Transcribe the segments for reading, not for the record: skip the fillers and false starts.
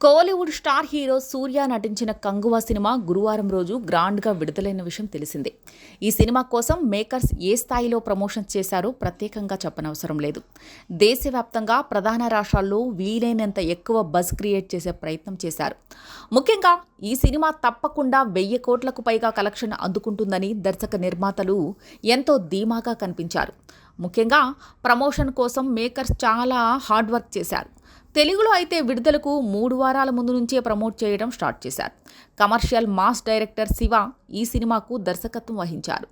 Kollywood star hero సూర్య నటించిన Kanguva cinema గురువారం రోజు గ్రాండ్గా విడుదలైన విషయం తెలిసిందే. ఈ సినిమా కోసం మేకర్స్ ఏ స్థాయిలో ప్రమోషన్ చేశారో ప్రత్యేకంగా చెప్పనవసరం లేదు. దేశవ్యాప్తంగా ప్రధాన రాష్ట్రాల్లో వీలైనంత ఎక్కువ బజ్ క్రియేట్ చేసే ప్రయత్నం చేశారు. ముఖ్యంగా ఈ సినిమా తప్పకుండా 1000 కోట్లకు పైగా కలెక్షన్ అందుకుంటుందని దర్శక నిర్మాతలు ఎంతో ధీమాగా కనిపించారు. ముఖ్యంగా ప్రమోషన్ కోసం మేకర్స్ చాలా హార్డ్ వర్క్ చేశారు. తెలుగులో అయితే విడుదలకు 3 వారాల ముందు నుంచే ప్రమోట్ చేయడం స్టార్ట్ చేశారు. కమర్షియల్ మాస్ డైరెక్టర్ శివ ఈ సినిమాకు దర్శకత్వం వహించారు.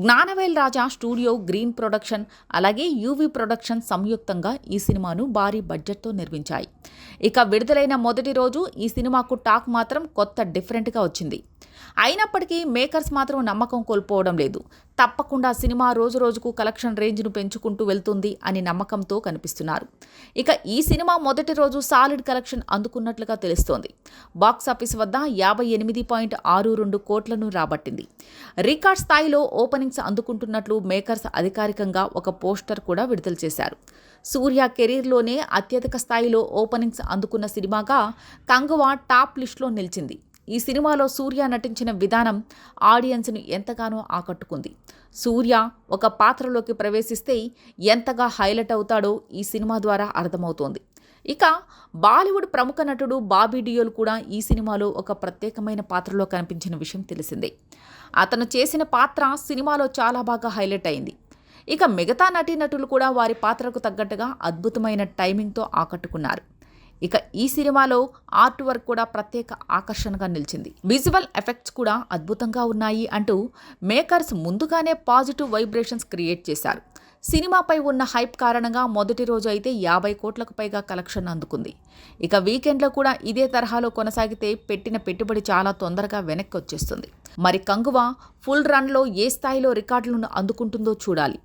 జ్ఞానవేల్ రాజా స్టూడియో, గ్రీన్ ప్రొడక్షన్ అలాగే యూవీ ప్రొడక్షన్ సంయుక్తంగా ఈ సినిమాను భారీ బడ్జెట్తో నిర్మించాయి. ఇక విడుదలైన మొదటి రోజు ఈ సినిమాకు టాక్ మాత్రం కొత్త డిఫరెంట్గా వచ్చింది. అయినప్పటికీ మేకర్స్ మాత్రం నమ్మకం కోల్పోవడం లేదు. తప్పకుండా సినిమా రోజు రోజుకు కలెక్షన్ రేంజ్ను పెంచుకుంటూ వెళ్తుంది అని నమ్మకంతో కనిపిస్తున్నారు. ఇక ఈ సినిమా మొదటి రోజు సాలిడ్ కలెక్షన్ అందుకున్నట్లుగా తెలుస్తోంది. బాక్సాఫీస్ వద్ద 58.62 కోట్లను రాబట్టింది. రికార్డ్ స్థాయిలో ఓపెనింగ్స్ అందుకుంటున్నట్లు మేకర్స్ అధికారికంగా ఒక పోస్టర్ కూడా విడుదల చేశారు. సూర్య కెరీర్లోనే అత్యధిక స్థాయిలో ఓపెనింగ్స్ అందుకున్న సినిమాగా కంగువా టాప్ లిస్టులో నిలిచింది. ఈ సినిమాలో సూర్య నటించిన విధానం ఆడియన్స్ను ఎంతగానో ఆకట్టుకుంది. సూర్య ఒక పాత్రలోకి ప్రవేశిస్తే ఎంతగా హైలైట్ అవుతాడో ఈ సినిమా ద్వారా అర్థమవుతోంది. ఇక బాలీవుడ్ ప్రముఖ నటుడు బాబీ డియోల్ కూడా ఈ సినిమాలో ఒక ప్రత్యేకమైన పాత్రలో కనిపించిన విషయం తెలిసిందే. అతను చేసిన పాత్ర సినిమాలో చాలా బాగా హైలైట్ అయింది. ఇక మిగతా నటీనటులు కూడా వారి పాత్రకు తగ్గట్టుగా అద్భుతమైన టైమింగ్తో ఆకట్టుకున్నారు. ఇక ఈ సినిమాలో ఆర్ట్ వర్క్ కూడా ప్రత్యేక ఆకర్షణగా నిలిచింది. విజువల్ ఎఫెక్ట్స్ కూడా అద్భుతంగా ఉన్నాయి అంటూ మేకర్స్ ముందుగానే పాజిటివ్ వైబ్రేషన్స్ క్రియేట్ చేశారు. సినిమాపై ఉన్న హైప్ కారణంగా మొదటి రోజు అయితే 50 కోట్లకు పైగా కలెక్షన్ అందుకుంది. ఇక వీకెండ్లో కూడా ఇదే తరహాలో కొనసాగితే పెట్టిన పెట్టుబడి చాలా తొందరగా వెనక్కి వచ్చేస్తుంది. మరి కంగువా ఫుల్ రన్లో ఏ స్థాయిలో రికార్డులను అందుకుంటుందో చూడాలి.